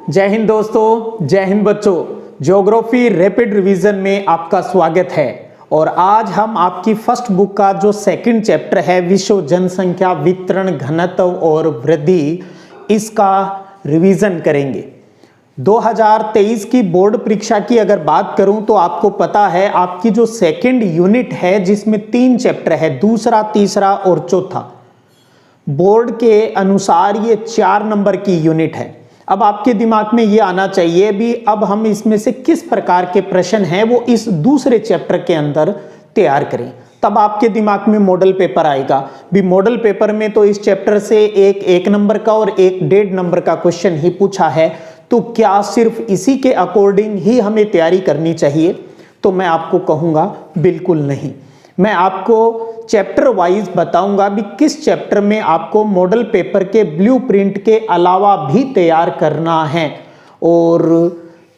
जय हिंद दोस्तों, जय हिंद बच्चों। ज्योग्राफी रैपिड रिवीजन में आपका स्वागत है। और आज हम आपकी फर्स्ट बुक का जो सेकंड चैप्टर है विश्व जनसंख्या वितरण घनत्व और वृद्धि, इसका रिवीजन करेंगे। 2023 की बोर्ड परीक्षा की अगर बात करूं तो आपको पता है आपकी जो सेकंड यूनिट है जिसमें 3 चैप्टर है, दूसरा, तीसरा और चौथा, बोर्ड के अनुसार ये 4 नंबर की यूनिट है। अब आपके दिमाग में ये आना चाहिए भी अब हम इसमें से किस प्रकार के प्रश्न हैं वो इस दूसरे चैप्टर के अंदर तैयार करें, तब आपके दिमाग में मॉडल पेपर आएगा भी। मॉडल पेपर में तो इस चैप्टर से एक नंबर का और एक 1.5 नंबर का क्वेश्चन ही पूछा है, तो क्या सिर्फ इसी के अकॉर्डिंग ही हमें तैयारी करनी चाहिए? तो मैं आपको कहूँगा बिल्कुल नहीं। मैं आपको चैप्टर वाइज बताऊंगा भी किस चैप्टर में आपको मॉडल पेपर के ब्लूप्रिंट के अलावा भी तैयार करना है और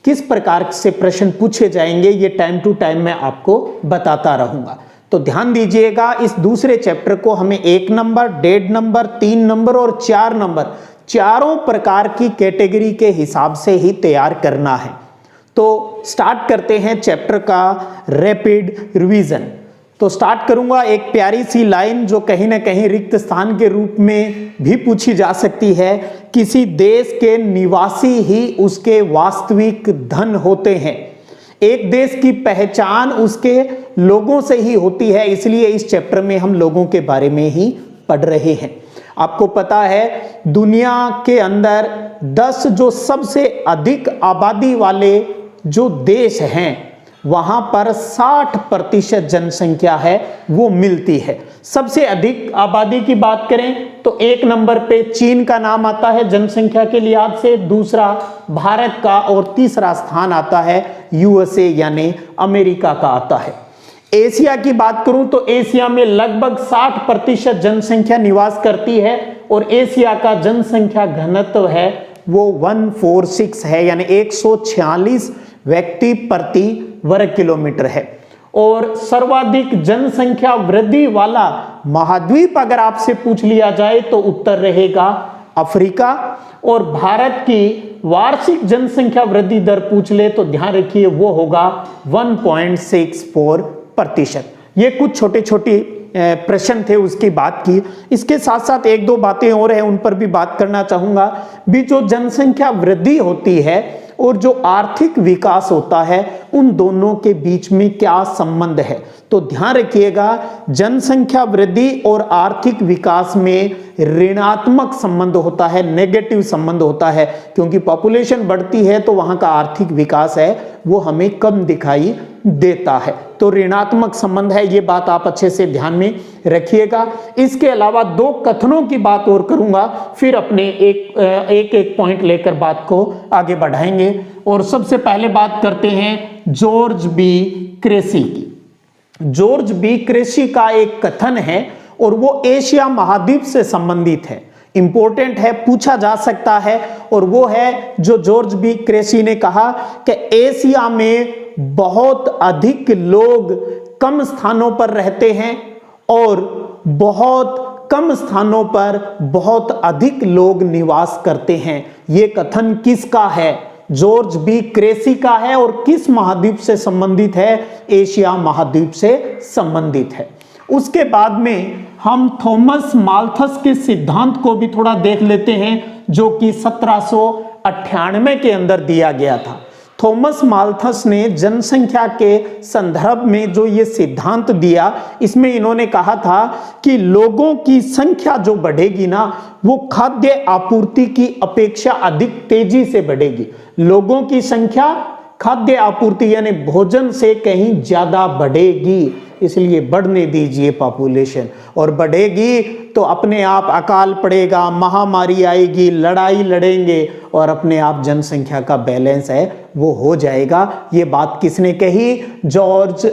किस प्रकार से प्रश्न पूछे जाएंगे, ये टाइम टू टाइम मैं आपको बताता रहूंगा। तो ध्यान दीजिएगा, इस दूसरे चैप्टर को हमें 1 नंबर, 1.5 नंबर, 3 नंबर और 4 नंबर, चारों प्रकार की कैटेगरी के हिसाब से ही तैयार करना है। तो स्टार्ट करते हैं चैप्टर का रैपिड रिवीजन। तो स्टार्ट करूंगा एक प्यारी सी लाइन जो कहीं ना कहीं रिक्त स्थान के रूप में भी पूछी जा सकती है। किसी देश के निवासी ही उसके वास्तविक धन होते हैं। एक देश की पहचान उसके लोगों से ही होती है, इसलिए इस चैप्टर में हम लोगों के बारे में ही पढ़ रहे हैं। आपको पता है दुनिया के अंदर 10 जो सबसे अधिक आबादी वाले जो देश हैं वहां पर 60% जनसंख्या है वो मिलती है। सबसे अधिक आबादी की बात करें तो 1 नंबर पे चीन का नाम आता है जनसंख्या के लिहाज से, दूसरा भारत का और तीसरा स्थान आता है यूएसए यानी अमेरिका का आता है। एशिया की बात करूं तो एशिया में लगभग 60% जनसंख्या निवास करती है और एशिया का जनसंख्या घनत्व है वो 146 है, यानी 146 व्यक्ति प्रति वर्ग किलोमीटर है। और सर्वाधिक जनसंख्या वृद्धि वाला महाद्वीप अगर आपसे पूछ लिया जाए तो उत्तर रहेगा अफ्रीका। और भारत की वार्षिक जनसंख्या वृद्धि दर पूछ ले तो ध्यान रखिए वो होगा 1.64%। ये कुछ छोटे छोटे प्रश्न थे, उसकी बात की। इसके साथ साथ 1-2 बातें और हैं, उन पर भी बात करना चाहूंगा भी। जो जनसंख्या वृद्धि होती है और जो आर्थिक विकास होता है उन दोनों के बीच में क्या संबंध है, तो ध्यान रखिएगा जनसंख्या वृद्धि और आर्थिक विकास में ऋणात्मक संबंध होता है, नेगेटिव संबंध होता है, क्योंकि पॉपुलेशन बढ़ती है तो वहां का आर्थिक विकास है वो हमें कम दिखाई देता है। तो ऋणात्मक संबंध है, ये बात आप अच्छे से ध्यान में रखिएगा। इसके अलावा 2 कथनों की बात और करूंगा, फिर अपने एक पॉइंट लेकर बात को आगे बढ़ाएंगे। और सबसे पहले बात करते हैं जॉर्ज बी क्रेसी की। जॉर्ज बी क्रेसी का एक कथन है और वो एशिया महाद्वीप से संबंधित है, इंपॉर्टेंट है, पूछा जा सकता है। और वो है जो जॉर्ज बी क्रेसी ने कहा कि एशिया में बहुत अधिक लोग कम स्थानों पर रहते हैं और बहुत कम स्थानों पर बहुत अधिक लोग निवास करते हैं। ये कथन किसका है? जॉर्ज बी क्रेसी का है। और किस महाद्वीप से संबंधित है? एशिया महाद्वीप से संबंधित है। उसके बाद में हम थॉमस माल्थस के सिद्धांत को भी थोड़ा देख लेते हैं जो कि 1798 के अंदर दिया गया था। थॉमस माल्थस ने जनसंख्या के संदर्भ में जो ये सिद्धांत दिया, इसमें इन्होंने कहा था कि लोगों की संख्या जो बढ़ेगी ना वो खाद्य आपूर्ति की अपेक्षा अधिक तेजी से बढ़ेगी। लोगों की संख्या खाद्य आपूर्ति यानी भोजन से कहीं ज्यादा बढ़ेगी, इसलिए बढ़ने दीजिए पॉपुलेशन। और बढ़ेगी तो अपने आप अकाल पड़ेगा, महामारी आएगी, लड़ाई लड़ेंगे और अपने आप जनसंख्या का बैलेंस है वो हो जाएगा। ये बात किसने कही? जॉर्ज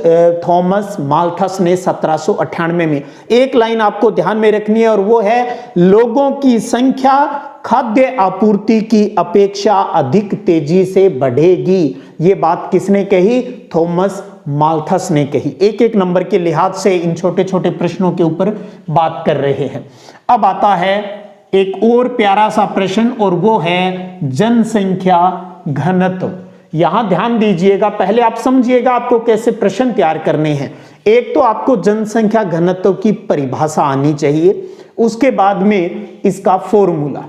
थॉमस माल्थस ने 1798 में। एक लाइन आपको ध्यान में रखनी है और वो है लोगों की संख्या खाद्य आपूर्ति की अपेक्षा अधिक तेजी से बढ़ेगी। ये बात किसने कही? थॉमस माल्थस ने कही। एक नंबर के लिहाज से इन छोटे छोटे प्रश्नों के ऊपर बात कर रहे हैं। अब आता है एक और प्यारा सा प्रश्न, और वो है जनसंख्या घनत्व। यहां ध्यान दीजिएगा, पहले आप समझिएगा आपको कैसे प्रश्न तैयार करने हैं। एक तो आपको जनसंख्या घनत्व की परिभाषा आनी चाहिए, उसके बाद में इसका फॉर्मूला।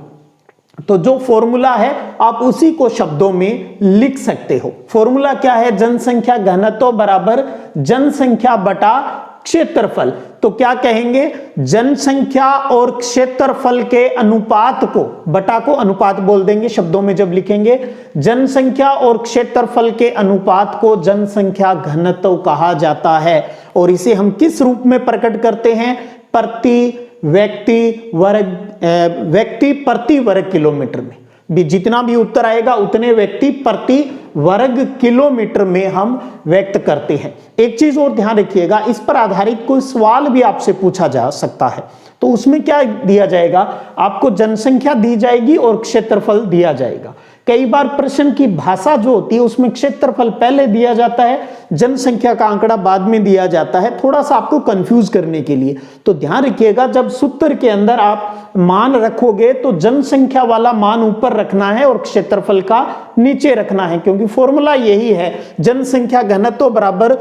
तो जो फॉर्मूला है आप उसी को शब्दों में लिख सकते हो। फॉर्मूला क्या है? जनसंख्या घनत्व बराबर जनसंख्या बटा क्षेत्रफल। तो क्या कहेंगे? जनसंख्या और क्षेत्रफल के अनुपात को, बटा को अनुपात बोल देंगे शब्दों में जब लिखेंगे, जनसंख्या और क्षेत्रफल के अनुपात को जनसंख्या घनत्व कहा जाता है। और इसे हम किस रूप में प्रकट करते हैं? व्यक्ति प्रति वर्ग किलोमीटर में। भी जितना भी उत्तर आएगा उतने व्यक्ति प्रति वर्ग किलोमीटर में हम व्यक्त करते हैं। एक चीज और ध्यान रखिएगा, इस पर आधारित कोई सवाल भी आपसे पूछा जा सकता है। तो उसमें क्या दिया जाएगा? आपको जनसंख्या दी जाएगी और क्षेत्रफल दिया जाएगा। कई बार प्रश्न की भाषा जो होती है उसमें क्षेत्रफल पहले दिया जाता है, जनसंख्या का आंकड़ा बाद में दिया जाता है, थोड़ा सा आपको कंफ्यूज करने के लिए। तो ध्यान रखिएगा, जब सूत्र के अंदर आप मान रखोगे तो जनसंख्या वाला मान ऊपर रखना है और क्षेत्रफल का नीचे रखना है, क्योंकि फॉर्मूला यही है, जनसंख्या घनत्व बराबर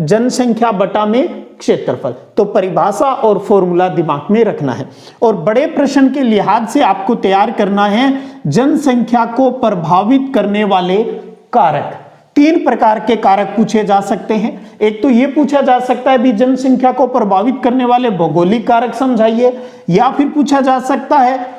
जनसंख्या बटा में क्षेत्रफल। तो परिभाषा और फॉर्मूला दिमाग में रखना है। और बड़े प्रश्न के लिहाज से आपको तैयार करना है जनसंख्या को प्रभावित करने वाले कारक। 3 प्रकार के कारक पूछे जा सकते हैं। एक तो ये पूछा जा सकता है भी जनसंख्या को प्रभावित करने वाले भौगोलिक कारक समझाइए, या फिर पूछा जा सकता है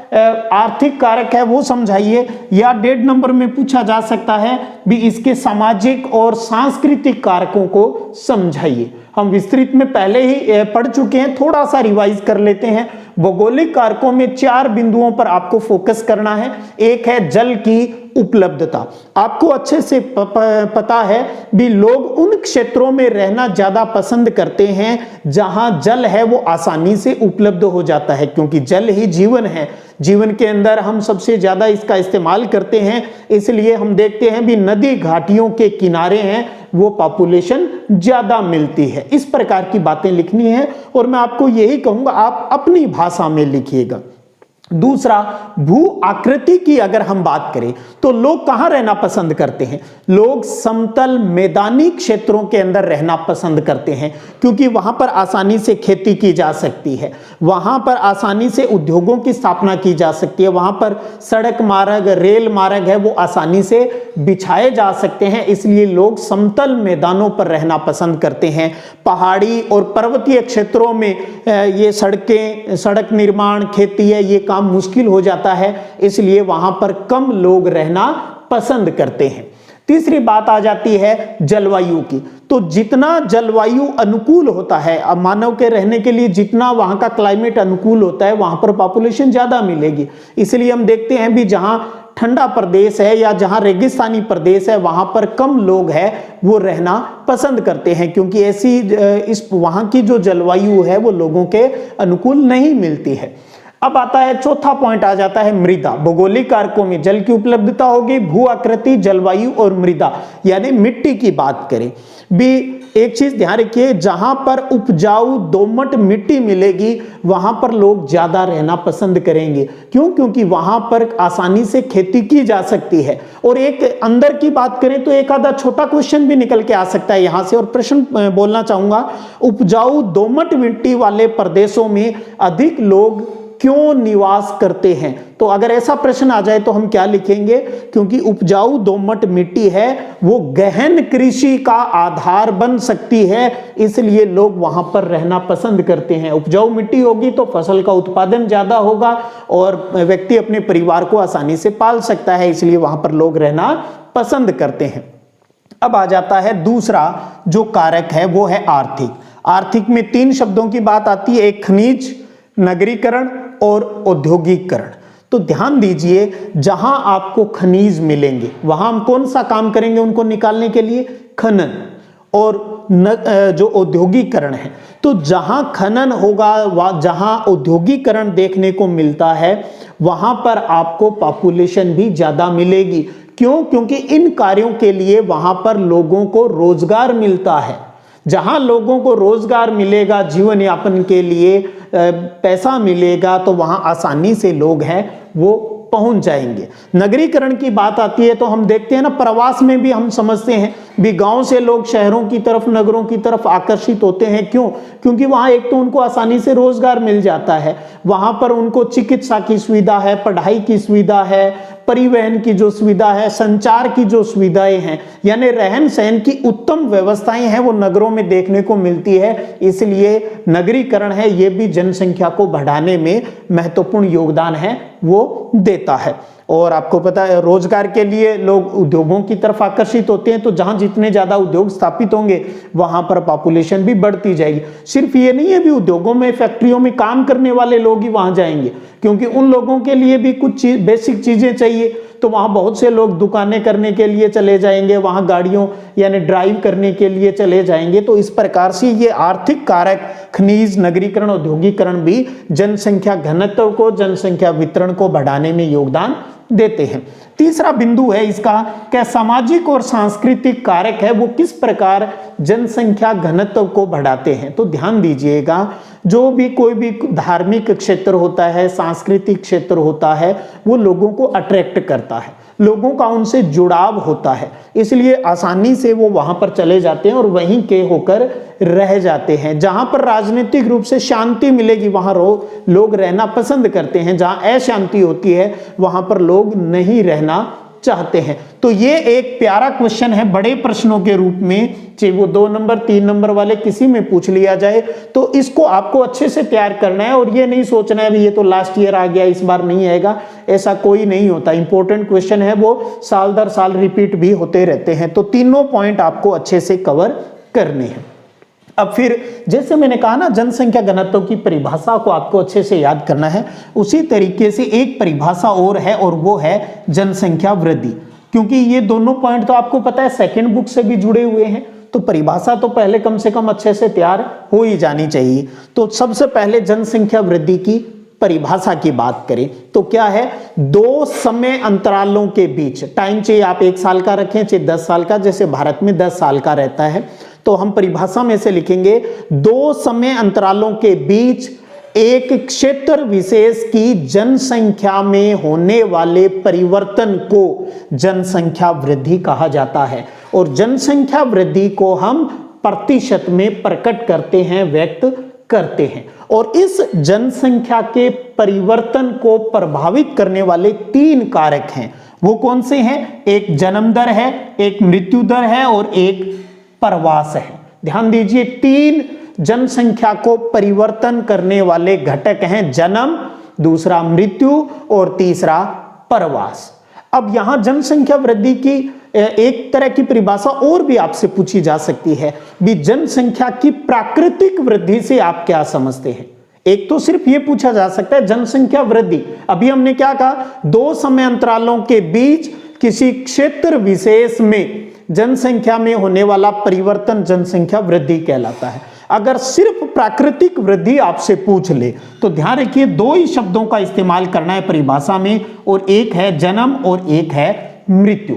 आर्थिक कारक है वो समझाइए, या 1.5 नंबर में पूछा जा सकता है भी इसके सामाजिक और सांस्कृतिक कारकों को समझाइए। हम विस्तृत में पहले ही पढ़ चुके हैं, थोड़ा सा रिवाइज कर लेते हैं। भौगोलिक कारकों में 4 बिंदुओं पर आपको फोकस करना है। एक है जल की उपलब्धता। आपको अच्छे से पता है भी लोग उन क्षेत्रों में रहना ज्यादा पसंद करते हैं जहां जल है वो आसानी से उपलब्ध हो जाता है, क्योंकि जल ही जीवन है। जीवन के अंदर हम सबसे ज्यादा इसका इस्तेमाल करते हैं, इसलिए हम देखते हैं भी नदी घाटियों के किनारे हैं वो पॉपुलेशन ज्यादा मिलती है। इस प्रकार की बातें लिखनी है और मैं आपको यही कहूंगा आप अपनी भाषा में लिखिएगा। दूसरा, भू आकृति की अगर हम बात करें तो लोग कहां रहना पसंद करते हैं? लोग समतल मैदानी क्षेत्रों के अंदर रहना पसंद करते हैं, क्योंकि वहां पर आसानी से खेती की जा सकती है, वहां पर आसानी से उद्योगों की स्थापना की जा सकती है, वहां पर सड़क मार्ग, रेल मार्ग है वो आसानी से बिछाए जा सकते हैं, इसलिए लोग समतल मैदानों पर रहना पसंद करते हैं। पहाड़ी और पर्वतीय क्षेत्रों में ये सड़क निर्माण, खेती है, ये काम मुश्किल हो जाता है, इसलिए वहां पर कम लोग रहना पसंद करते हैं। तीसरी बात आ जाती है जलवायु की। तो जितना जलवायु अनुकूल होता है, अब मानव के रहने के लिए जितना वहां का क्लाइमेट अनुकूल होता है वहां पर पॉपुलेशन ज्यादा मिलेगी। इसलिए हम देखते हैं भी जहां ठंडा प्रदेश है या जहां रेगिस्तानी प्रदेश है वहां पर कम लोग हैं वो रहना पसंद करते हैं, क्योंकि ऐसी इस वहां की जो जलवायु है वो लोगों के अनुकूल नहीं मिलती है। अब आता है चौथा पॉइंट, आ जाता है मृदा। भौगोलिक कारकों में जल की उपलब्धता होगी, भू आकृति, जलवायु और मृदा, यानी मिट्टी की बात करें भी एक चीज ध्यान रखिए, जहां पर उपजाऊ दोमट मिट्टी मिलेगी वहां पर लोग ज्यादा रहना पसंद करेंगे। क्यों? क्योंकि वहां पर आसानी से खेती की जा सकती है। और एक अंदर की बात करें तो एक आधा छोटा क्वेश्चन भी निकल के आ सकता है यहां से, और प्रश्न बोलना चाहूंगा, उपजाऊ दोमट मिट्टी वाले प्रदेशों में अधिक लोग क्यों निवास करते हैं? तो अगर ऐसा प्रश्न आ जाए तो हम क्या लिखेंगे? क्योंकि उपजाऊ दोमट मिट्टी है वो गहन कृषि का आधार बन सकती है, इसलिए लोग वहां पर रहना पसंद करते हैं। उपजाऊ मिट्टी होगी तो फसल का उत्पादन ज्यादा होगा और व्यक्ति अपने परिवार को आसानी से पाल सकता है, इसलिए वहां पर लोग रहना पसंद करते हैं। अब आ जाता है दूसरा जो कारक है वो है आर्थिक। आर्थिक में 3 शब्दों की बात आती है, एक खनिज, नगरीकरण और औद्योगिकरण। तो ध्यान दीजिए, जहां आपको खनिज मिलेंगे वहां हम कौन सा काम करेंगे उनको निकालने के लिए? खनन। और जो औद्योगिकरण है, तो जहां खनन होगा, जहां औद्योगिकरण देखने को मिलता है वहां पर आपको पॉपुलेशन भी ज्यादा मिलेगी। क्यों? क्योंकि इन कार्यों के लिए वहां पर लोगों को रोजगार मिलता है। जहां लोगों को रोजगार मिलेगा, जीवन यापन के लिए पैसा मिलेगा, तो वहां आसानी से लोग हैं वो पहुंच जाएंगे। नगरीकरण की बात आती है तो हम देखते हैं ना, प्रवास में भी हम समझते हैं भी गांव से लोग शहरों की तरफ, नगरों की तरफ आकर्षित होते हैं। क्यों? क्योंकि वहां एक तो उनको आसानी से रोजगार मिल जाता है, वहां पर उनको चिकित्सा की सुविधा है, पढ़ाई की सुविधा है, परिवहन की जो सुविधा है, संचार की जो सुविधाएं हैं, यानी रहन सहन की उत्तम व्यवस्थाएं हैं, वो नगरों में देखने को मिलती है। इसलिए नगरीकरण है ये भी जनसंख्या को बढ़ाने में महत्वपूर्ण योगदान है वो देता है। और आपको पता है रोजगार के लिए लोग उद्योगों की तरफ आकर्षित होते हैं, तो जहां जितने ज्यादा उद्योग स्थापित होंगे वहां पर पॉपुलेशन भी बढ़ती जाएगी। सिर्फ ये नहीं है भी उद्योगों में, फैक्ट्रियों में काम करने वाले लोग ही वहां जाएंगे, क्योंकि उन लोगों के लिए भी कुछ बेसिक चीजें चाहिए, तो वहां बहुत से लोग दुकानें करने के लिए चले जाएंगे, वहां गाड़ियों यानी ड्राइव करने के लिए चले जाएंगे। तो इस प्रकार से ये आर्थिक कारक, खनिज, नगरीकरण, औद्योगिकरण भी जनसंख्या घनत्व को, जनसंख्या वितरण को बढ़ाने में योगदान देते हैं। तीसरा बिंदु है इसका, क्या सामाजिक और सांस्कृतिक कारक है वो किस प्रकार जनसंख्या घनत्व को बढ़ाते हैं। तो ध्यान दीजिएगा, जो भी कोई भी धार्मिक क्षेत्र होता है, सांस्कृतिक क्षेत्र होता है, वो लोगों को अट्रैक्ट करता है, लोगों का उनसे जुड़ाव होता है, इसलिए आसानी से वो वहां पर चले जाते हैं और वहीं के होकर रह जाते हैं। जहां पर राजनीतिक रूप से शांति मिलेगी वहां लोग रहना पसंद करते हैं, जहां अशांति होती है वहां पर लोग नहीं रहना चाहते हैं। तो ये एक प्यारा क्वेश्चन है, बड़े प्रश्नों के रूप में, चाहे वो 2 नंबर 3 नंबर वाले किसी में पूछ लिया जाए, तो इसको आपको अच्छे से तैयार करना है। और ये नहीं सोचना है भी ये तो लास्ट ईयर आ गया, इस बार नहीं आएगा, ऐसा कोई नहीं होता। इंपॉर्टेंट क्वेश्चन है, वो साल दर साल रिपीट भी होते रहते हैं। तो तीनों पॉइंट आपको अच्छे से कवर करने हैं। अब फिर जैसे मैंने कहा ना, जनसंख्या घनत्व की परिभाषा को आपको अच्छे से याद करना है, उसी तरीके से एक परिभाषा और है, और वो है जनसंख्या वृद्धि। क्योंकि ये दोनों पॉइंट तो आपको पता है सेकंड बुक से भी जुड़े हुए हैं, तो परिभाषा तो पहले कम से कम अच्छे से तैयार हो ही जानी चाहिए। तो सबसे पहले जनसंख्या वृद्धि की परिभाषा की बात करें तो क्या है, 2 समय अंतरालों के बीच, टाइम चाहिए आप 1 साल का रखें चाहे 10 साल का, जैसे भारत में 10 साल का रहता है, तो हम परिभाषा में से लिखेंगे 2 समय अंतरालों के बीच एक क्षेत्र विशेष की जनसंख्या में होने वाले परिवर्तन को जनसंख्या वृद्धि कहा जाता है। और जनसंख्या वृद्धि को हम प्रतिशत में प्रकट करते हैं, व्यक्त करते हैं। और इस जनसंख्या के परिवर्तन को प्रभावित करने वाले 3 कारक हैं। वो कौन से हैं? एक जन्म दर है, एक मृत्यु दर है और एक प्रवास है। ध्यान दीजिए, 3 जनसंख्या को परिवर्तन करने वाले घटक हैं, जन्म, दूसरा मृत्यु और तीसरा प्रवास। अब यहां जनसंख्या वृद्धि की एक तरह की परिभाषा और भी आपसे पूछी जा सकती है, भी जनसंख्या की प्राकृतिक वृद्धि से आप क्या समझते हैं। एक तो सिर्फ ये पूछा जा सकता है जनसंख्या वृद्धि, अभी हमने क्या कहा, 2 समय अंतरालों के बीच किसी क्षेत्र विशेष में जनसंख्या में होने वाला परिवर्तन जनसंख्या वृद्धि कहलाता है। अगर सिर्फ प्राकृतिक वृद्धि आपसे पूछ ले तो ध्यान रखिए 2 ही शब्दों का इस्तेमाल करना है परिभाषा में, और एक है जन्म और एक है मृत्यु।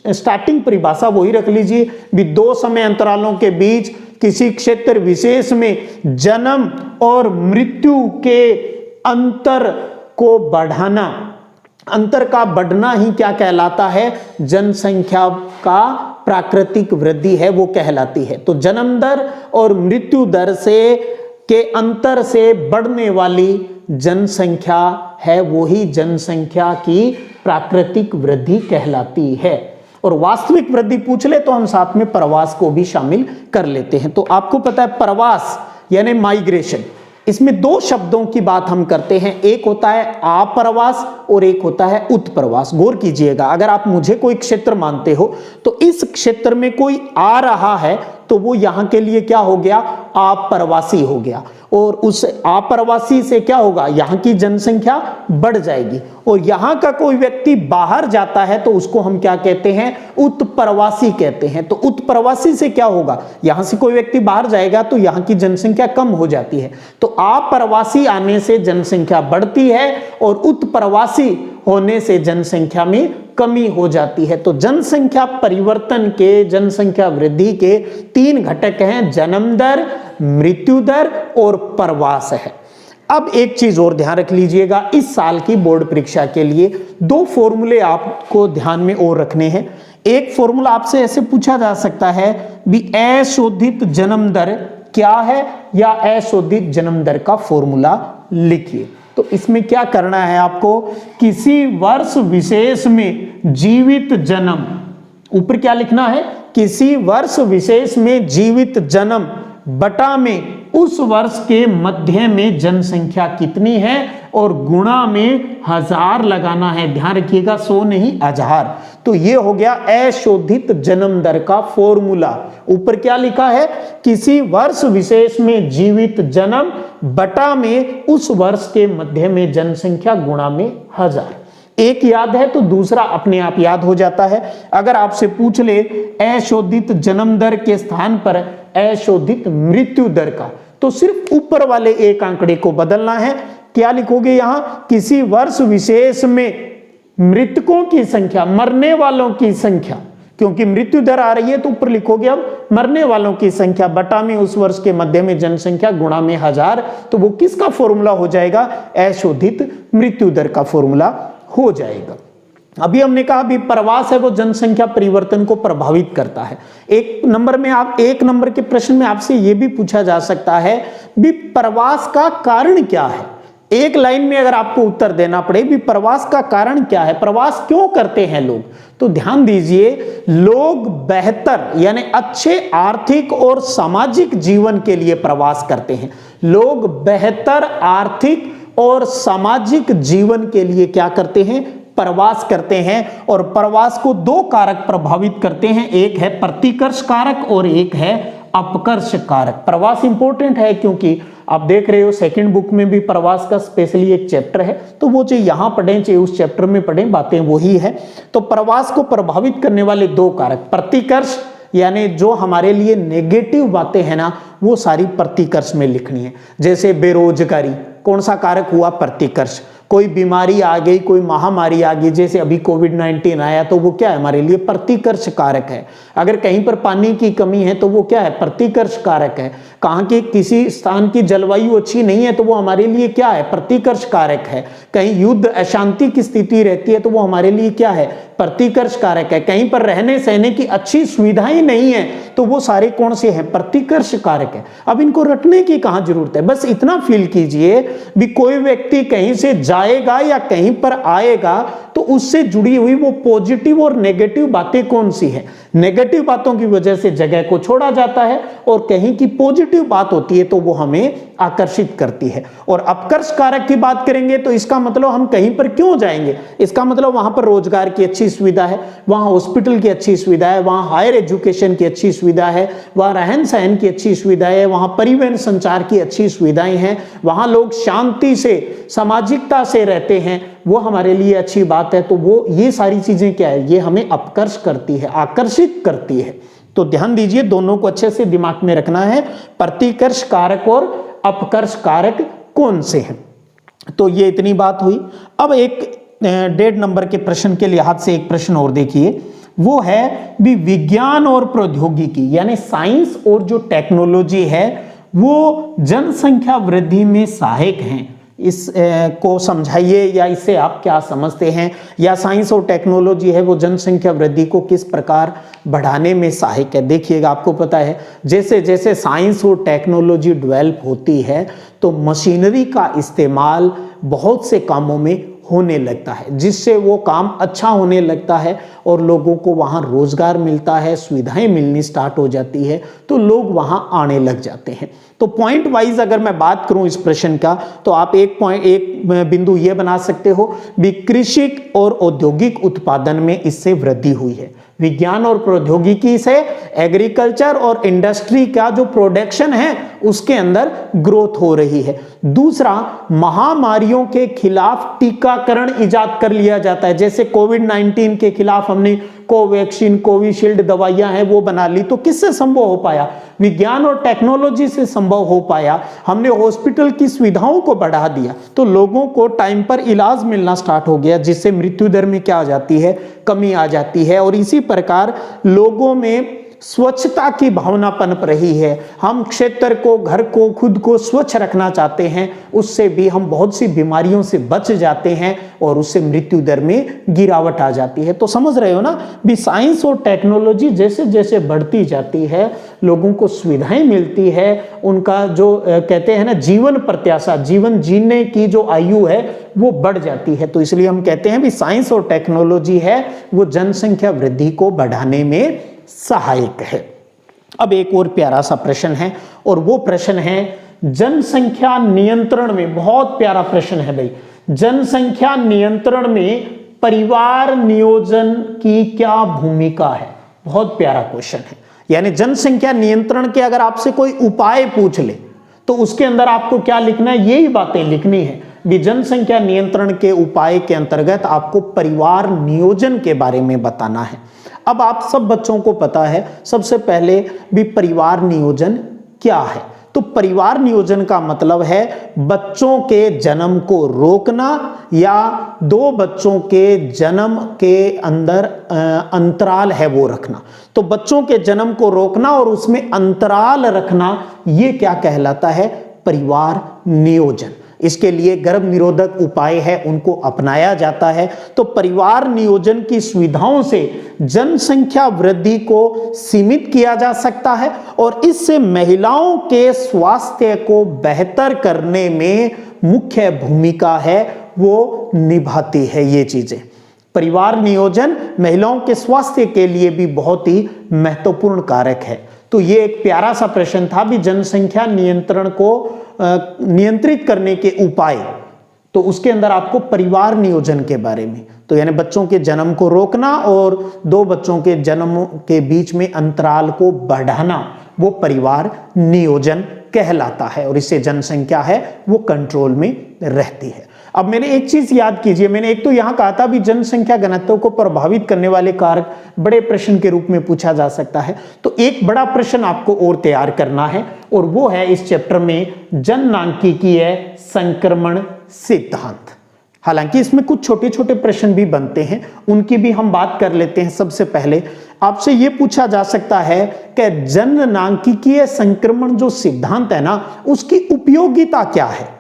स्टार्टिंग परिभाषा वही रख लीजिए भी 2 समय अंतरालों के बीच किसी क्षेत्र विशेष में जन्म और मृत्यु के अंतर को बढ़ाना, अंतर का बढ़ना ही क्या कहलाता है, जनसंख्या का प्राकृतिक वृद्धि है, वो कहलाती है। तो जन्म दर और मृत्यु दर से के अंतर से बढ़ने वाली जनसंख्या है, वो ही जनसंख्या की प्राकृतिक वृद्धि कहलाती है। और वास्तविक वृद्धि पूछ ले तो हम साथ में प्रवास को भी शामिल कर लेते हैं। तो आपको पता है प्रवास यानी माइग्रेशन, इसमें 2 शब्दों की बात हम करते हैं, एक होता है आप्रवास और एक होता है उत्प्रवास। गौर कीजिएगा, अगर आप मुझे कोई क्षेत्र मानते हो तो इस क्षेत्र में कोई आ रहा है तो वो यहां के लिए क्या हो गया, आप्रवासी हो गया, और उस आप्रवासी से क्या होगा, यहां की जनसंख्या बढ़ जाएगी। और यहां का कोई व्यक्ति बाहर जाता है तो उसको हम क्या कहते हैं, उत्प्रवासी कहते हैं। तो उत्प्रवासी से क्या होगा, यहां से कोई व्यक्ति बाहर जाएगा तो यहां की जनसंख्या कम हो जाती है। तो आप्रवासी आने से जनसंख्या बढ़ती है और उत्प्रवासी होने से जनसंख्या में कमी हो जाती है। तो जनसंख्या परिवर्तन के, जनसंख्या वृद्धि के 3 घटक हैं, जन्म दर, मृत्यु दर और प्रवास है। अब एक चीज और ध्यान रख लीजिएगा, इस साल की बोर्ड परीक्षा के लिए 2 फॉर्मूले आपको ध्यान में और रखने हैं। एक फॉर्मूला आपसे ऐसे पूछा जा सकता है भी अशोधित जन्म दर क्या है, या अशोधित जन्म दर का फॉर्मूला लिखिए। तो इसमें क्या करना है आपको, किसी वर्ष विशेष में जीवित जन्म, ऊपर क्या लिखना है, किसी वर्ष विशेष में जीवित जन्म बटा में उस वर्ष के मध्य में जनसंख्या कितनी है और गुणा में 1000 लगाना है। ध्यान रखिएगा 100 नहीं 1000। तो ये हो गया अशोधित जन्म दर का फॉर्मूला। ऊपर क्या लिखा है, किसी वर्ष विशेष में जीवित जन्म बटा में उस वर्ष के मध्य में जनसंख्या गुणा में 1000। एक याद है तो दूसरा अपने आप याद हो जाता है। अगर आपसे पूछ ले अशोधित जन्म दर के स्थान पर अशोधित मृत्यु दर का, तो सिर्फ ऊपर वाले एक आंकड़े को बदलना है। क्या लिखोगे यहां, किसी वर्ष विशेष में मृतकों की संख्या, मरने वालों की संख्या, क्योंकि मृत्यु दर आ रही है तो ऊपर लिखोगे अब मरने वालों की संख्या बटा में उस वर्ष के मध्य में जनसंख्या गुणा में 1000। तो वो किसका फॉर्मूला हो जाएगा, अशोधित मृत्यु दर का फॉर्मूला हो जाएगा। अभी हमने कहा भी प्रवास है वो जनसंख्या परिवर्तन को प्रभावित करता है। एक नंबर के प्रश्न में आपसे यह भी पूछा जा सकता है भी प्रवास का कारण क्या है। एक लाइन में अगर आपको उत्तर देना पड़े भी प्रवास का कारण क्या है, प्रवास क्यों करते हैं लोग, तो ध्यान दीजिए, लोग बेहतर यानी अच्छे आर्थिक और सामाजिक जीवन के लिए प्रवास करते हैं। लोग बेहतर आर्थिक और सामाजिक जीवन के लिए क्या करते हैं, प्रवास करते हैं। और प्रवास को 2 कारक प्रभावित करते हैं, एक है प्रतिकर्ष कारक और एक है अपकर्ष कारक। प्रवास इंपॉर्टेंट है क्योंकि आप देख रहे हो सेकंड बुक में भी प्रवास का स्पेशली एक चैप्टर है, तो वो चाहे यहां पढ़ें चाहे उस चैप्टर में पढ़ें, बातें वही है। तो प्रवास को प्रभावित करने वाले 2 कारक, प्रतिकर्ष यानी जो हमारे लिए नेगेटिव बातें हैं ना, वो सारी प्रतिकर्ष में लिखनी है। जैसे बेरोजगारी, कौन सा कारक हुआ, प्रतिकर्ष। कोई बीमारी आ गई, कोई महामारी आ गई, जैसे अभी कोविड-19 आया, तो वो क्या है, हमारे लिए प्रतिकर्ष कारक है। अगर कहीं पर पानी की कमी है तो वो क्या है, प्रतिकर्ष कारक है। कहाँ के किसी स्थान की जलवायु अच्छी नहीं है तो वो हमारे लिए क्या है, प्रतिकर्ष कारक है। कहीं युद्ध अशांति की स्थिति रहती है तो वो हमारे लिए क्या है, प्रतिकर्ष कारक है। कहीं पर रहने सहने की अच्छी सुविधाएं नहीं है तो वो सारे कौन से हैं, प्रतिकर्ष कारक है। अब इनको रटने की कहां जरूरत है, बस इतना फील कीजिए भी कोई व्यक्ति कहीं से जाएगा या कहीं पर आएगा तो उससे जुड़ी हुई वो पॉजिटिव और नेगेटिव बातें कौन सी है। नेगेटिव बातों की वजह से जगह को छोड़ा जाता है और कहीं की पॉजिटिव बात होती है तो वो हमें आकर्षित करती है। और अपकर्ष कारक की बात करेंगे तो इसका मतलब हम कहीं पर क्यों जाएंगे, इसका मतलब वहां पर रोजगार की अच्छी सुविधा है, वहां हॉस्पिटल की अच्छी सुविधा है, वहां हायर एजुकेशन की अच्छी सुविधा है, वहां रहन सहन की अच्छी सुविधा है, वहां परिवहन संचार की अच्छी सुविधाएं हैं, वहां लोग शांति से सामाजिकता से रहते हैं, वो हमारे लिए अच्छी बात है। तो वो ये सारी चीजें क्या है, ये हमें अपकर्ष करती है, आकर्षित करती है। तो ध्यान दीजिए, दोनों को अच्छे से दिमाग में रखना है, प्रतिकर्ष कारक और अपकर्ष कारक कौन से हैं। तो ये इतनी बात हुई। अब एक 1.5 नंबर के प्रश्न के लिहाज से एक प्रश्न और देखिए, वो है भी विज्ञान और प्रौद्योगिकी यानी साइंस और जो टेक्नोलॉजी है वो जनसंख्या वृद्धि में सहायक हैं। इस को समझाइए, या इससे आप क्या समझते हैं, या साइंस और टेक्नोलॉजी है वो जनसंख्या वृद्धि को किस प्रकार बढ़ाने में सहायक है। देखिएगा, आपको पता है जैसे जैसे साइंस और टेक्नोलॉजी डेवलप होती है तो मशीनरी का इस्तेमाल बहुत से कामों में होने लगता है, जिससे वो काम अच्छा होने लगता है और लोगों को वहाँ रोजगार मिलता है, सुविधाएं मिलनी स्टार्ट हो जाती है, तो लोग वहाँ आने लग जाते हैं। तो पॉइंट वाइज अगर मैं बात करूं इस प्रश्न का, तो आप एक बिंदु ये बना सकते हो भी कृषि और औद्योगिक उत्पादन में इससे वृद्धि हुई है। विज्ञान और प्रौद्योगिकी से एग्रीकल्चर और इंडस्ट्री का जो प्रोडक्शन है उसके अंदर ग्रोथ हो रही है। दूसरा, महामारियों के खिलाफ टीकाकरण इजाद कर लिया जाता है। जैसे कोविड-19 के खिलाफ हमने कोवैक्सीन, कोविशील्ड दवाइयां हैं वो बना ली, तो किससे संभव हो पाया? विज्ञान और टेक्नोलॉजी से संभव हो पाया। हमने हॉस्पिटल की सुविधाओं को बढ़ा दिया तो लोगों को टाइम पर इलाज मिलना स्टार्ट हो गया, जिससे मृत्यु दर में क्या आ जाती है? कमी आ जाती है। और इसी प्रकार लोगों में स्वच्छता की भावना पनप रही है। हम क्षेत्र को, घर को, खुद को स्वच्छ रखना चाहते हैं, उससे भी हम बहुत सी बीमारियों से बच जाते हैं और उससे मृत्यु दर में गिरावट आ जाती है। तो समझ रहे हो ना भी साइंस और टेक्नोलॉजी जैसे जैसे बढ़ती जाती है, लोगों को सुविधाएं मिलती है, उनका जो कहते हैं ना जीवन प्रत्याशा, जीवन जीने की जो आयु है वो बढ़ जाती है। तो इसलिए हम कहते हैं भी साइंस और टेक्नोलॉजी है वो जनसंख्या वृद्धि को बढ़ाने में सहायक है। अब एक और प्यारा सा प्रश्न है और वो प्रश्न है जनसंख्या नियंत्रण में। बहुत प्यारा प्रश्न है भाई, जनसंख्या नियंत्रण में परिवार नियोजन की क्या भूमिका है? बहुत प्यारा क्वेश्चन है। यानी जनसंख्या नियंत्रण के अगर आपसे कोई उपाय पूछ ले तो उसके अंदर आपको क्या लिखना है? यही बातें लिखनी है भी जनसंख्या नियंत्रण के उपाय के अंतर्गत आपको परिवार नियोजन के बारे में बताना है। अब आप सब बच्चों को पता है सबसे पहले भी परिवार नियोजन क्या है। तो परिवार नियोजन का मतलब है बच्चों के जन्म को रोकना या दो बच्चों के जन्म के अंदर अंतराल है वो रखना। तो बच्चों के जन्म को रोकना और उसमें अंतराल रखना, ये क्या कहलाता है? परिवार नियोजन। इसके लिए गर्भ निरोधक उपाय है उनको अपनाया जाता है। तो परिवार नियोजन की सुविधाओं से जनसंख्या वृद्धि को सीमित किया जा सकता है और इससे महिलाओं के स्वास्थ्य को बेहतर करने में मुख्य भूमिका है वो निभाती है। ये चीजें परिवार नियोजन महिलाओं के स्वास्थ्य के लिए भी बहुत ही महत्वपूर्ण कारक है। तो ये एक प्यारा सा प्रश्न था भी जनसंख्या नियंत्रण को नियंत्रित करने के उपाय, तो उसके अंदर आपको परिवार नियोजन के बारे में, तो यानी बच्चों के जन्म को रोकना और दो बच्चों के जन्म के बीच में अंतराल को बढ़ाना, वो परिवार नियोजन कहलाता है और इससे जनसंख्या है वो कंट्रोल में रहती है। अब मैंने एक चीज याद कीजिए, मैंने एक तो यहां कहा था भी जनसंख्या घनत्व को प्रभावित करने वाले कारक बड़े प्रश्न के रूप में पूछा जा सकता है। तो एक बड़ा प्रश्न आपको और तैयार करना है और वो है इस चैप्टर में जननांकिकीय संक्रमण सिद्धांत। हालांकि इसमें कुछ छोटे छोटे प्रश्न भी बनते हैं, उनकी भी हम बात कर लेते हैं। सबसे पहले आपसे यह पूछा जा सकता है कि जननांकिकीय संक्रमण जो सिद्धांत है ना, उसकी उपयोगिता क्या है?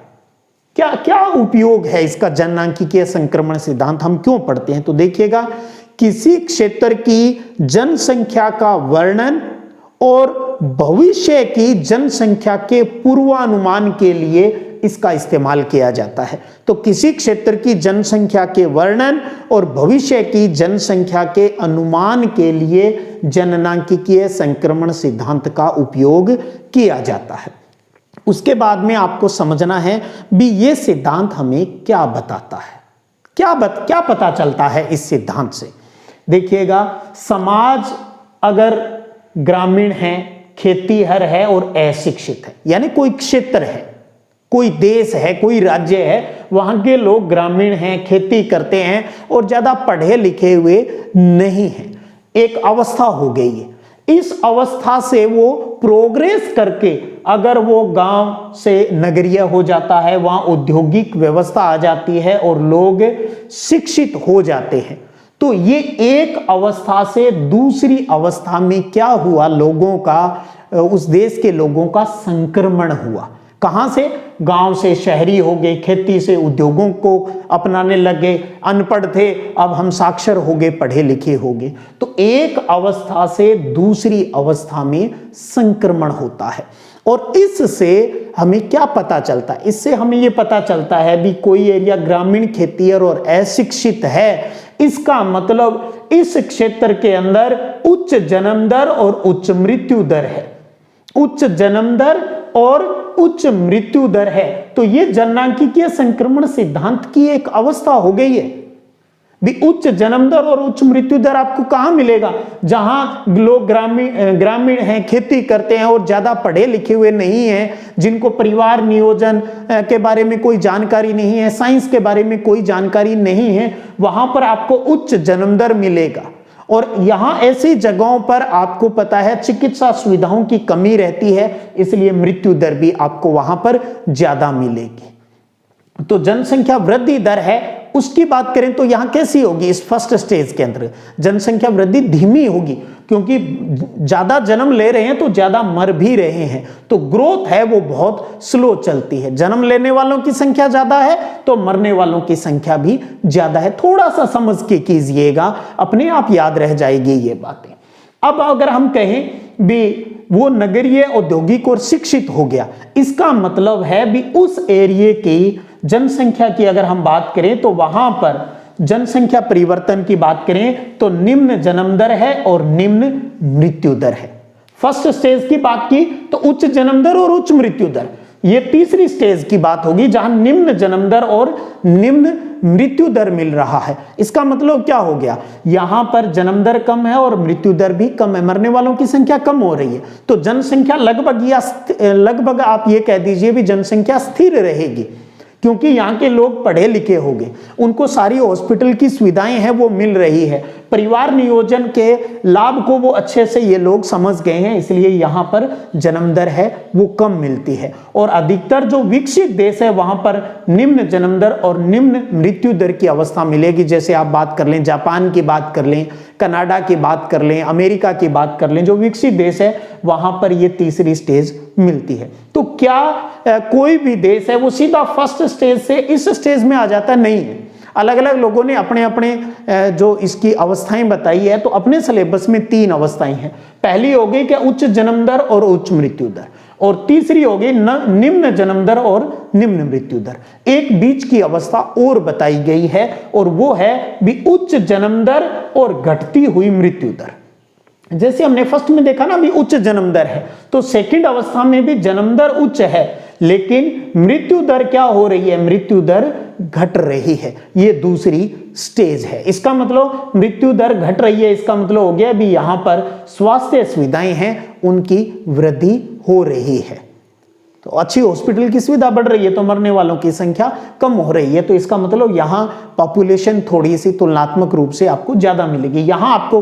क्या क्या उपयोग है इसका? जननांकिकीय संक्रमण सिद्धांत हम क्यों पढ़ते हैं? तो देखिएगा, किसी क्षेत्र की जनसंख्या का वर्णन और भविष्य की जनसंख्या के पूर्वानुमान के लिए इसका इस्तेमाल किया जाता है। तो किसी क्षेत्र की जनसंख्या के वर्णन और भविष्य की जनसंख्या के अनुमान के लिए जननांकिकीय संक्रमण सिद्धांत का उपयोग किया जाता है। उसके बाद में आपको समझना है भी ये सिद्धांत हमें क्या बताता है, क्या पता चलता है इस सिद्धांत से। देखिएगा, समाज अगर ग्रामीण है, खेतीहर है और अशिक्षित है, यानी कोई क्षेत्र है, कोई देश है, कोई राज्य है, वहां के लोग ग्रामीण हैं, खेती करते हैं और ज्यादा पढ़े लिखे हुए नहीं हैं, एक अवस्था हो गई है। इस अवस्था से वो प्रोग्रेस करके अगर वो गांव से नगरीय हो जाता है, वहां औद्योगिक व्यवस्था आ जाती है और लोग शिक्षित हो जाते हैं, तो ये एक अवस्था से दूसरी अवस्था में क्या हुआ? लोगों का, उस देश के लोगों का संक्रमण हुआ। कहां से? गांव से शहरी हो गए, खेती से उद्योगों को अपनाने लगे, अनपढ़ थे अब हम साक्षर हो गए, पढ़े लिखे हो गए। तो एक अवस्था से दूसरी अवस्था में संक्रमण होता है और इससे हमें क्या पता चलता है? इससे हमें यह पता चलता है भी कोई एरिया ग्रामीण, खेतीहर और अशिक्षित है, इसका मतलब इस क्षेत्र के अंदर उच्च जन्म दर और उच्च मृत्यु दर है। उच्च जन्म दर और उच्च मृत्यु दर है। तो यह जननांकिकीय संक्रमण सिद्धांत की एक अवस्था हो गई है भी उच्च जन्म दर और उच्च मृत्यु दर आपको कहां मिलेगा? जहां लोग ग्रामीण हैं, खेती करते हैं और ज्यादा पढ़े लिखे हुए नहीं हैं, जिनको परिवार नियोजन के बारे में कोई जानकारी नहीं है, साइंस के बारे में कोई जानकारी नहीं है, वहां पर आपको उच्च जन्म दर मिलेगा और यहाँ ऐसी जगहों पर आपको पता है चिकित्सा सुविधाओं की कमी रहती है, इसलिए मृत्यु दर भी आपको वहां पर ज्यादा मिलेगी। तो जनसंख्या वृद्धि दर है उसकी बात करें तो यहां कैसी होगी, इस फर्स्ट स्टेज के अंदर जनसंख्या वृद्धि धीमी होगी, क्योंकि ज्यादा जन्म ले रहे हैं तो ज्यादा मर भी रहे हैं, तो ग्रोथ है वो बहुत स्लो चलती है। जन्म लेने वालों की संख्या ज्यादा है तो मरने वालों की संख्या भी ज्यादा है। थोड़ा सा समझ के कीजिएगा, अपने आप याद रह जाएगी ये बातें। अब अगर हम कहें भी वो नगरीय, औद्योगिक और शिक्षित हो गया, इसका मतलब है भी उस एरिया की जनसंख्या की अगर हम बात करें तो वहां पर जनसंख्या परिवर्तन की बात करें तो निम्न जन्म दर है और निम्न मृत्यु दर है। फर्स्ट स्टेज की बात की तो उच्च जन्म दर और उच्च मृत्यु दर, ये तीसरी स्टेज की बात होगी जहां निम्न जन्म दर और निम्न मृत्यु दर मिल रहा है। इसका मतलब क्या हो गया, यहां पर जन्म दर कम है और मृत्यु दर भी कम है, मरने वालों की संख्या कम हो रही है, तो जनसंख्या लगभग आप ये कह दीजिए भी जनसंख्या स्थिर रहेगी, क्योंकि यहाँ के लोग पढ़े लिखे होंगे, उनको सारी हॉस्पिटल की सुविधाएं हैं वो मिल रही है, परिवार नियोजन के लाभ को वो अच्छे से ये लोग समझ गए हैं, इसलिए यहाँ पर जन्म दर है वो कम मिलती है। और अधिकतर जो विकसित देश है वहां पर निम्न जन्म दर और निम्न मृत्यु दर की अवस्था मिलेगी। जैसे आप बात कर लें जापान की बात कर लें, कनाडा की बात कर लें, अमेरिका की बात कर लें, जो विकसित देश है वहां पर ये तीसरी स्टेज मिलती है। तो क्या कोई भी देश है वो सीधा फर्स्ट स्टेज से इस स्टेज में आ जाता नहीं है। अलग अलग लोगों ने अपने अपने जो इसकी अवस्थाएं बताई है, तो अपने सिलेबस में 3 अवस्थाएं हैं। पहली हो गई क्या उच्च जन्म दर और उच्च मृत्यु दर, और तीसरी हो गई निम्न जन्म दर और निम्न मृत्यु दर। एक बीच की अवस्था और बताई गई है और वो है भी उच्च जन्म दर और घटती हुई मृत्यु दर। जैसे हमने फर्स्ट में देखा ना भी उच्च जन्म दर है, तो सेकंड अवस्था में भी जन्म दर उच्च है, लेकिन मृत्यु दर क्या हो रही है, मृत्यु दर घट रही है। ये दूसरी स्टेज है। इसका मतलब मृत्यु दर घट रही है, इसका मतलब हो गया भी यहां पर स्वास्थ्य सुविधाएं हैं उनकी वृद्धि हो रही है, तो अच्छी हॉस्पिटल की सुविधा बढ़ रही है तो मरने वालों की संख्या कम हो रही है। तो इसका मतलब यहाँ पॉपुलेशन थोड़ी सी तुलनात्मक रूप से आपको ज्यादा मिलेगी। यहाँ आपको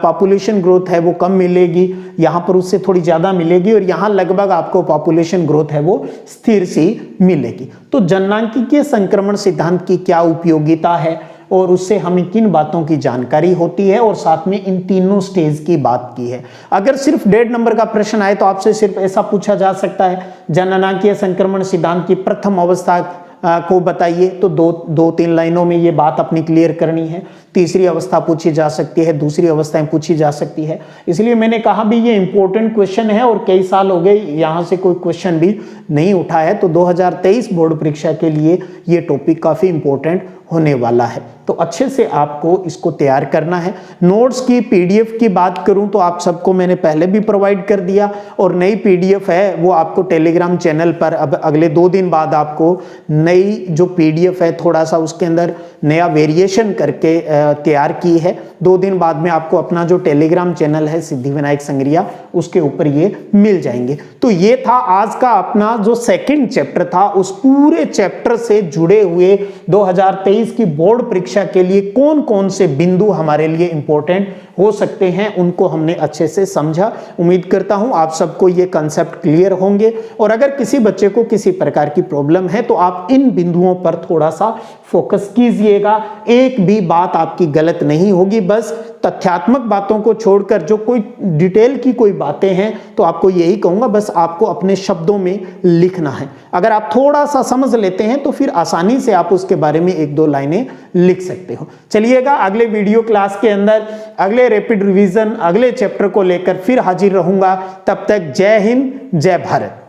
पॉपुलेशन ग्रोथ है वो कम मिलेगी, यहाँ पर उससे थोड़ी ज्यादा मिलेगी, और यहाँ लगभग आपको पॉपुलेशन ग्रोथ है वो स्थिर सी मिलेगी। तो जननांकीय संक्रमण सिद्धांत की क्या उपयोगिता है और उससे हमें किन बातों की जानकारी होती है, और साथ में इन तीनों स्टेज की बात की है। अगर सिर्फ 1.5 नंबर का प्रश्न आए तो आपसे सिर्फ ऐसा पूछा जा सकता है जननांकीय संक्रमण सिद्धांत की प्रथम अवस्था को बताइए, तो 2-3 लाइनों में ये बात अपनी क्लियर करनी है। तीसरी अवस्था पूछी जा सकती है, दूसरी अवस्थाएं पूछी जा सकती है। इसलिए मैंने कहा भी ये इंपॉर्टेंट क्वेश्चन है और कई साल हो गए यहाँ से कोई क्वेश्चन भी नहीं उठा है, तो 2023 बोर्ड परीक्षा के लिए ये टॉपिक काफी इंपॉर्टेंट होने वाला है। तो अच्छे से आपको इसको तैयार करना है। नोट्स की पीडीएफ की बात करूं तो आप सबको मैंने पहले भी प्रोवाइड कर दिया, और नई पीडीएफ है वो आपको टेलीग्राम चैनल पर अब अगले 2 दिन बाद आपको नई जो पीडीएफ है थोड़ा सा उसके अंदर नया वेरिएशन करके तैयार की है। 2 दिन बाद में आपको अपना जो टेलीग्राम चैनल है सिद्धिविनायक संग्रिया उसके ऊपर ये मिल जाएंगे। तो ये था आज का अपना जो सेकंड चैप्टर था, उस पूरे चैप्टर से जुड़े हुए 2023 की बोर्ड परीक्षा के लिए कौन कौन से बिंदु हमारे लिए इंपॉर्टेंट हो सकते हैं उनको हमने अच्छे से समझा। उम्मीद करता हूं आप सबको ये कंसेप्ट क्लियर होंगे, और अगर किसी बच्चे को किसी प्रकार की प्रॉब्लम है तो आप इन बिंदुओं पर थोड़ा सा फोकस कीजिएगा। एक भी बात आपकी गलत नहीं होगी, बस तथ्यात्मक बातों को छोड़कर जो कोई डिटेल की कोई बातें हैं तो आपको यही कहूंगा बस आपको अपने शब्दों में लिखना है। अगर आप थोड़ा सा समझ लेते हैं तो फिर आसानी से आप उसके बारे में 1-2 लाइनें लिख सकते हो। चलिएगा अगले वीडियो क्लास के अंदर अगले रैपिड रिवीजन अगले चैप्टर को लेकर फिर हाजिर रहूंगा। तब तक जय हिंद, जय भारत।